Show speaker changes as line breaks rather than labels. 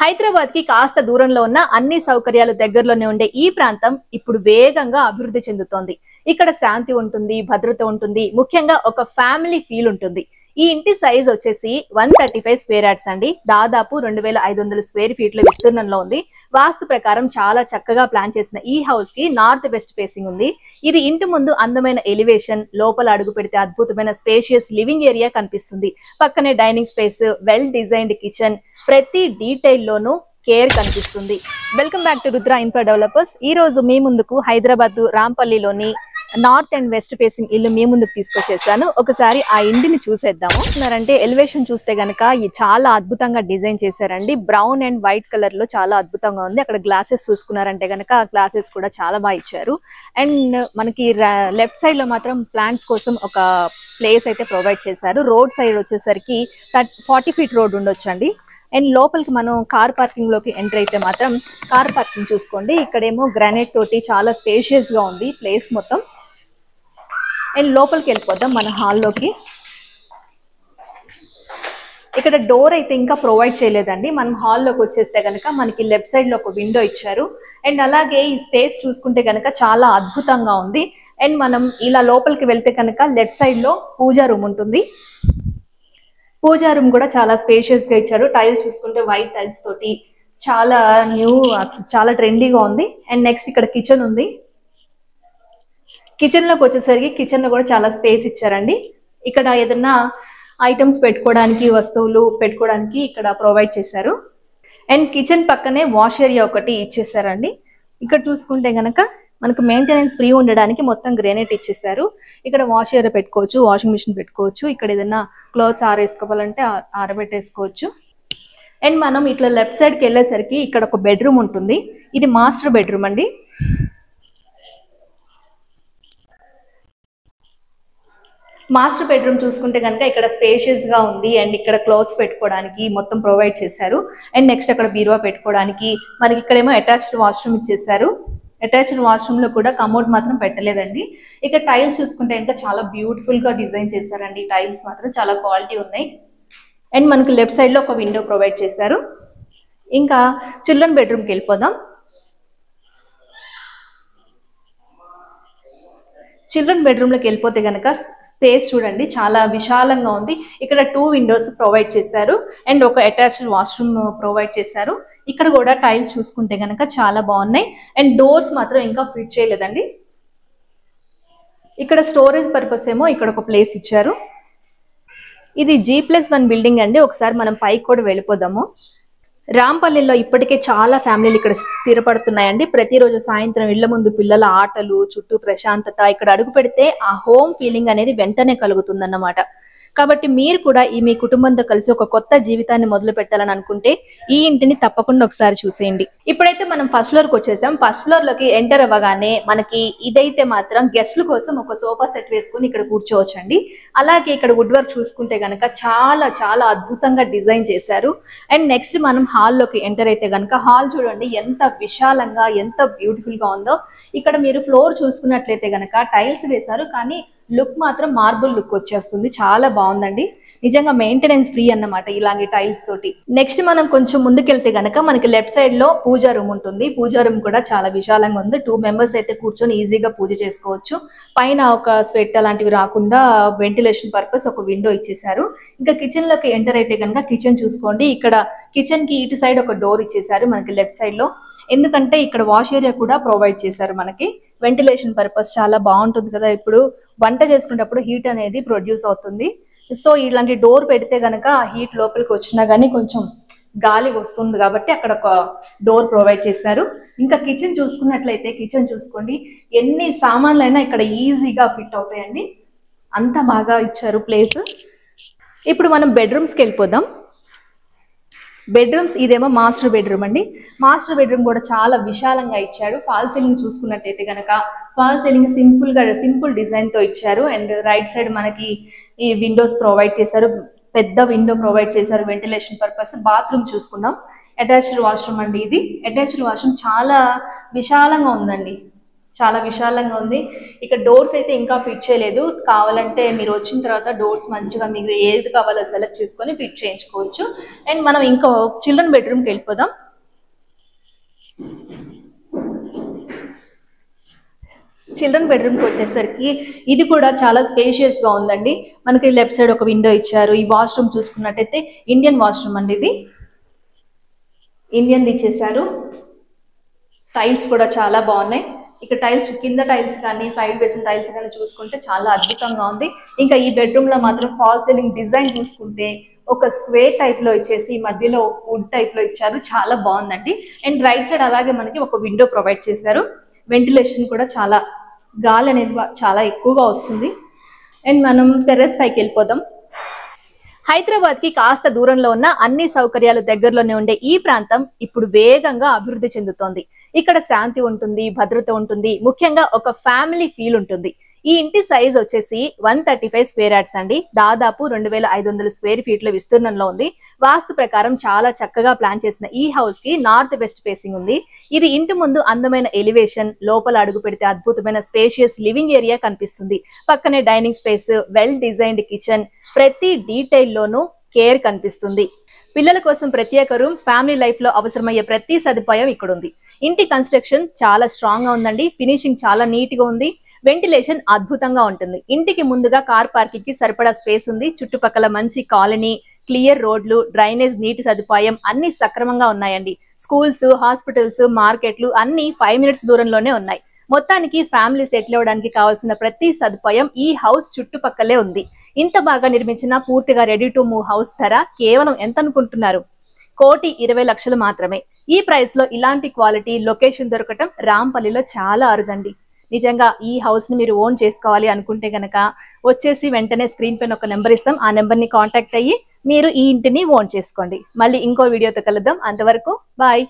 హైదరాబాద్ కి కాస్త దూరంలో ఉన్న అన్ని సౌకర్యాలు దగ్గరలోనే ఉండే ఈ ప్రాంతం ఇప్పుడు వేగంగా అభివృద్ధి చెందుతోంది. ఇక్కడ శాంతి ఉంటుంది, భద్రత ఉంటుంది, ముఖ్యంగా ఒక ఫ్యామిలీ ఫీల్ ఉంటుంది. ఈ ఇంటి సైజ్ వచ్చేసి 135 స్క్వేర్ యార్డ్స్ అండి. దాదాపు 2500 స్క్వేర్ ఫీట్ల విస్తీర్ణంలో ఉంది. వాస్తు ప్రకారం చాలా చక్కగా ప్లాన్ చేసిన ఈ హౌస్ కి నార్త్ వెస్ట్ ఫేసింగ్ ఉంది. ఇది ఇంటి ముందు అందమైన ఎలివేషన్, లోపల అడుగు పెడితే అద్భుతమైన స్పేషియస్ లివింగ్ ఏరియా కనిపిస్తుంది. పక్కనే dining space, well designed kitchen, ప్రతి డీటెయిల్ లోనూ కేర్ కనిపిస్తుంది. Welcome back to Rudra Infra Developers. ఈ రోజు మీ ముందుకు హైదరాబాద్ రాంపల్లిలోని నార్త్ అండ్ వెస్ట్ ఫేసింగ్ ఇల్లు మీ ముందుకు తీసుకొచ్చేసాను. ఒకసారి ఆ ఇంటిని చూసేద్దాము. అంటే ఎలివేషన్ చూస్తే గనక ఇది చాలా అద్భుతంగా డిజైన్ చేశారండి. బ్రౌన్ అండ్ వైట్ కలర్ లో చాలా అద్భుతంగా ఉంది. అక్కడ గ్లాసెస్ చూసుకున్నారంటే గనక ఆ గ్లాసెస్ కూడా చాలా బాగా ఇచ్చారు. అండ్ మనకి లెఫ్ట్ సైడ్ లో మాత్రం ప్లాంట్స్ కోసం ఒక ప్లేస్ అయితే ప్రొవైడ్ చేశారు. రోడ్ సైడ్ వచ్చేసరికి 40 ఫీట్ రోడ్ ఉండొచ్చు అండి. అండ్ లోపలికి మనం కార్ పార్కింగ్ లోకి ఎంటర్ అయితే మాత్రం కార్ పార్కింగ్ చూసుకోండి. ఇక్కడేమో గ్రానైట్ తోటి చాలా స్పేషియస్ గా ఉంది ప్లేస్ మొత్తం. అండ్ లోపలికి వెళ్ళిపోదాం మన హాల్లోకి. ఇక్కడ డోర్ అయితే ఇంకా ప్రొవైడ్ చేయలేదండి. మనం హాల్లోకి వచ్చేస్తే కనుక మనకి లెఫ్ట్ సైడ్ లో ఒక విండో ఇచ్చారు. అండ్ అలాగే ఈ స్పేస్ చూసుకుంటే కనుక చాలా అద్భుతంగా ఉంది. అండ్ మనం ఇలా లోపలికి వెళ్తే కనుక లెఫ్ట్ సైడ్ లో పూజా రూమ్ ఉంటుంది. పూజా రూమ్ కూడా చాలా స్పేషియస్ గా ఇచ్చారు. టైల్స్ చూసుకుంటే వైట్ టైల్స్ తోటి చాలా చాలా ట్రెండీగా ఉంది. అండ్ నెక్స్ట్ ఇక్కడ కిచెన్ ఉంది. కిచెన్ లోకి వచ్చేసరికి కిచెన్ లో కూడా చాలా స్పేస్ ఇచ్చారండి. ఇక్కడ ఏదన్నా ఐటమ్స్ పెట్టుకోవడానికి, వస్తువులు పెట్టుకోవడానికి ఇక్కడ ప్రొవైడ్ చేశారు. అండ్ కిచెన్ పక్కనే వాష్ ఏరియా ఒకటి ఇచ్చేసారండి. ఇక్కడ చూసుకుంటే గనక మనకు మెయింటెనెన్స్ ఫ్రీ ఉండడానికి మొత్తం గ్రానైట్ ఇచ్చేసారు. ఇక్కడ వాష్ ఏరియా పెట్టుకోవచ్చు, వాషింగ్ మిషన్ పెట్టుకోవచ్చు. ఇక్కడ ఏదైనా క్లోత్స్ ఆరేసుకోవాలంటే ఆరబెట్టేసుకోవచ్చు. అండ్ మనం ఇట్లా లెఫ్ట్ సైడ్కి వెళ్ళేసరికి ఇక్కడ ఒక బెడ్రూమ్ ఉంటుంది. ఇది మాస్టర్ బెడ్రూమ్ అండి. మాస్టర్ బెడ్రూమ్ చూసుకుంటే కనుక ఇక్కడ స్పేషియస్ గా ఉంది. అండ్ ఇక్కడ క్లోత్స్ పెట్టుకోవడానికి మొత్తం ప్రొవైడ్ చేశారు. అండ్ నెక్స్ట్ అక్కడ బీరువా పెట్టుకోవడానికి మనకి ఇక్కడేమో అటాచ్డ్ వాష్రూమ్ ఇచ్చేసారు. అటాచ్డ్ వాష్రూమ్ లో కూడా కమోడ్ మాత్రం పెట్టలేదండి. ఇక్కడ టైల్స్ చూసుకుంటే ఇంకా చాలా బ్యూటిఫుల్ గా డిజైన్ చేశారండి. టైల్స్ మాత్రం చాలా క్వాలిటీ ఉన్నాయి. అండ్ మనకి లెఫ్ట్ సైడ్ లో ఒక విండో ప్రొవైడ్ చేశారు. ఇంకా చిల్డ్రన్ బెడ్రూమ్కి వెళ్ళిపోదాం. చిల్డ్రన్ బెడ్రూమ్ లోకి వెళ్ళిపోతే కనుక స్పేస్ చూడండి, చాలా విశాలంగా ఉంది. ఇక్కడ 2 విండోస్ ప్రొవైడ్ చేశారు. అండ్ ఒక అటాచ్డ్ వాష్రూమ్ ప్రొవైడ్ చేశారు. ఇక్కడ కూడా టైల్స్ చూసుకుంటే కనుక చాలా బాగున్నాయి. అండ్ డోర్స్ మాత్రం ఇంకా ఫిట్ చేయలేదండి. ఇక్కడ స్టోరేజ్ పర్పస్ ఏమో ఇక్కడ ఒక ప్లేస్ ఇచ్చారు. ఇది G+1 బిల్డింగ్ అండి. ఒకసారి మనం పైకి కూడా వెళ్ళిపోదాము. రాంపల్లిలో ఇప్పటికే చాలా ఫ్యామిలీలు ఇక్కడ స్థిరపడుతున్నాయండి. ప్రతిరోజు సాయంత్రం ఇళ్ల ముందు పిల్లల ఆటలు, చుట్టూ ప్రశాంతత, ఇక్కడ అడుగు పెడితే ఆ హోమ్ ఫీలింగ్ అనేది వెంటనే కలుగుతుందన్నమాట. కాబట్టి మీరు కూడా మీ కుటుంబంతో కలిసి ఒక కొత్త జీవితాన్ని మొదలు పెట్టాలని అనుకుంటే ఈ ఇంటిని తప్పకుండా ఒకసారి చూసేయండి. ఇప్పుడైతే మనం ఫస్ట్ ఫ్లోర్ కి వచ్చేసాం. ఫస్ట్ ఫ్లోర్ లోకి ఎంటర్ అవ్వగానే మనకి ఇదైతే మాత్రం గెస్ట్ల కోసం ఒక సోఫా సెట్ వేసుకుని ఇక్కడ కూర్చోవచ్చండి. అలాగే ఇక్కడ వుడ్ వర్క్ చూసుకుంటే గనక చాలా చాలా అద్భుతంగా డిజైన్ చేశారు. అండ్ నెక్స్ట్ మనం హాల్లోకి ఎంటర్ అయితే గనక హాల్ చూడండి ఎంత విశాలంగా, ఎంత బ్యూటిఫుల్ గా ఉందో. ఇక్కడ మీరు ఫ్లోర్ చూసుకున్నట్లయితే గనక టైల్స్ వేశారు, కానీ లుక్ మాత్రం మార్బుల్ లుక్ వచ్చేస్తుంది. చాలా బాగుందండి. నిజంగా మెయింటెనెన్స్ ఫ్రీ అన్నమాట ఇలాంటి టైల్స్ తోటి. నెక్స్ట్ మనం కొంచెం ముందుకెళ్తే గనక మనకి లెఫ్ట్ సైడ్ లో పూజా రూమ్ ఉంటుంది. పూజా రూమ్ కూడా చాలా విశాలంగా ఉంది. 2 మెంబర్స్ అయితే కూర్చొని ఈజీగా పూజ చేసుకోవచ్చు. పైన ఒక స్వెట్ అలాంటివి రాకుండా వెంటిలేషన్ పర్పస్ ఒక విండో ఇచ్చేసారు. ఇంకా కిచెన్ లోకి ఎంటర్ అయితే కనుక కిచెన్ చూసుకోండి. ఇక్కడ కిచెన్ కి ఇటు సైడ్ ఒక డోర్ ఇచ్చేసారు మనకి లెఫ్ట్ సైడ్ లో. ఎందుకంటే ఇక్కడ వాష్ ఏరియా కూడా ప్రొవైడ్ చేశారు మనకి. వెంటిలేషన్ పర్పస్ చాలా బాగుంటుంది కదా. ఇప్పుడు వంట చేసుకునేటప్పుడు హీట్ అనేది ప్రొడ్యూస్ అవుతుంది. సో ఇలాంటి డోర్ పెడితే గనక ఆ హీట్ లోపలికి వచ్చినా గానీ కొంచెం గాలి వస్తుంది కాబట్టి అక్కడ ఒక డోర్ ప్రొవైడ్ చేశారు. ఇంకా కిచెన్ చూసుకున్నట్లయితే కిచెన్ చూసుకోండి, ఎన్ని సామాన్లైనా ఇక్కడ ఈజీగా ఫిట్ అవుతాయండి. అంత బాగా ఇచ్చారు ప్లేస్. ఇప్పుడు మనం బెడ్రూమ్స్కి వెళ్ళిపోదాం. బెడ్రూమ్స్ ఇదేమో మాస్టర్ బెడ్రూమ్ అండి. మాస్టర్ బెడ్రూమ్ కూడా చాలా విశాలంగా ఇచ్చాడు. ఫాల్ సీలింగ్ చూసుకున్నట్టయితే కనుక ఫాల్ సీలింగ్ సింపుల్ డిజైన్ తో ఇచ్చారు. అండ్ రైట్ సైడ్ మనకి ఈ విండోస్ ప్రొవైడ్ చేశారు. పెద్ద విండో ప్రొవైడ్ చేశారు వెంటిలేషన్ పర్పస్. బాత్రూమ్ చూసుకుందాం. అటాచ్డ్ వాష్రూమ్ అండి ఇది. అటాచ్డ్ వాష్రూమ్ చాలా విశాలంగా ఉందండి. చాలా విశాలంగా ఉంది. ఇక్కడ డోర్స్ అయితే ఇంకా ఫిట్ చేయలేదు, కావాలంటే మీరు వచ్చిన తర్వాత డోర్స్ మంచిగా మీకు ఏది కావాలో సెలెక్ట్ చేసుకొని ఫిట్ చేయించుకోవచ్చు. అండ్ మనం ఇంకో చిల్డ్రన్ బెడ్రూమ్కి వెళ్ళిపోదాం. చిల్డ్రన్ బెడ్రూమ్కి వచ్చేసరికి ఇది కూడా చాలా స్పేషియస్ గా ఉందండి. మనకి లెఫ్ట్ సైడ్ ఒక విండో ఇచ్చారు. ఈ వాష్రూమ్ చూసుకున్నట్టయితే ఇండియన్ వాష్రూమ్ అండి, ఇది ఇండియన్ ఇచ్చేసారు. టైల్స్ కూడా చాలా బాగున్నాయి. ఇక్కడ టైల్స్ కింద టైల్స్ కానీ సైడ్ వేసిన టైల్స్ కానీ చూసుకుంటే చాలా అద్భుతంగా ఉంది. ఇంకా ఈ బెడ్రూమ్ లో మాత్రం ఫాల్ సీలింగ్ డిజైన్ చూసుకుంటే ఒక స్క్వేర్ టైప్ లో ఇచ్చేసి మధ్యలో వుడ్ టైప్ లో ఇచ్చారు, చాలా బాగుందండి. అండ్ రైట్ సైడ్ అలాగే మనకి ఒక విండో ప్రొవైడ్ చేశారు. వెంటిలేషన్ కూడా చాలా, గాలి అనేది చాలా ఎక్కువగా వస్తుంది. అండ్ మనం టెర్రస్ పైకి వెళ్ళిపోదాం. హైదరాబాద్ కి కాస్త దూరంలో ఉన్న అన్ని సౌకర్యాలు దగ్గరలోనే ఉండే ఈ ప్రాంతం ఇప్పుడు వేగంగా అభివృద్ధి చెందుతోంది. ఇక్కడ శాంతి ఉంటుంది, భద్రత ఉంటుంది, ముఖ్యంగా ఒక ఫ్యామిలీ ఫీల్ ఉంటుంది. ఈ ఇంటి సైజ్ వచ్చేసి 135 స్క్వేర్ యార్డ్స్ అండి. దాదాపు 2500 స్క్వేర్ ఫీట్ల విస్తీర్ణంలో ఉంది. వాస్తు ప్రకారం చాలా చక్కగా ప్లాన్ చేసిన ఈ హౌస్ కి నార్త్ వెస్ట్ ఫేసింగ్ ఉంది. ఇది ఇంటి ముందు అందమైన ఎలివేషన్, లోపల అడుగు పెడితే అద్భుతమైన స్పేషియస్ లివింగ్ ఏరియా కనిపిస్తుంది. పక్కనే dining space, well designed kitchen, ప్రతి డీటెయిల్ లోనూ కేర్ కనిపిస్తుంది. పిల్లల కోసం ప్రత్యేక రూమ్, ఫ్యామిలీ లైఫ్ లో అవసరమయ్యే ప్రతి సదుపాయం ఇక్కడ ఉంది. ఇంటి కన్స్ట్రక్షన్ చాలా స్ట్రాంగ్ గా ఉందండి. ఫినిషింగ్ చాలా నీట్ గా ఉంది. వెంటిలేషన్ అద్భుతంగా ఉంటుంది. ఇంటికి ముందుగా కార్ పార్కింగ్ కి సరిపడా స్పేస్ ఉంది. చుట్టుపక్కల మంచి కాలనీ, క్లియర్ రోడ్లు, డ్రైనేజ్, నీటి సదుపాయం అన్ని సక్రమంగా ఉన్నాయండి. స్కూల్స్, హాస్పిటల్స్, మార్కెట్లు అన్ని 5 మినిట్స్ దూరంలోనే ఉన్నాయి. మొత్తానికి ఫ్యామిలీ సెటిల్ అవ్వడానికి కావాల్సిన ప్రతి సదుపాయం ఈ హౌస్ చుట్టుపక్కలే ఉంది. ఇంత బాగా నిర్మించిన పూర్తిగా రెడీ టు మూవ్ హౌస్ ధర కేవలం ఎంత అనుకుంటున్నారు? 1,20,00,000 మాత్రమే. ఈ ప్రైస్ లో ఇలాంటి క్వాలిటీ, లొకేషన్ దొరకటం రాంపల్లిలో చాలా అరుదండి. నిజంగా ఈ హౌస్ ని మీరు ఓన్ చేసుకోవాలి అనుకుంటే గనక వచ్చేసి వెంటనే స్క్రీన్ పైన ఒక నెంబర్ ఇస్తాం, ఆ నెంబర్ ని కాంటాక్ట్ అయ్యి మీరు ఈ ఇంటిని ఓన్ చేసుకోండి. మళ్ళీ ఇంకో వీడియోతో కలుద్దాం. అంతవరకు బాయ్.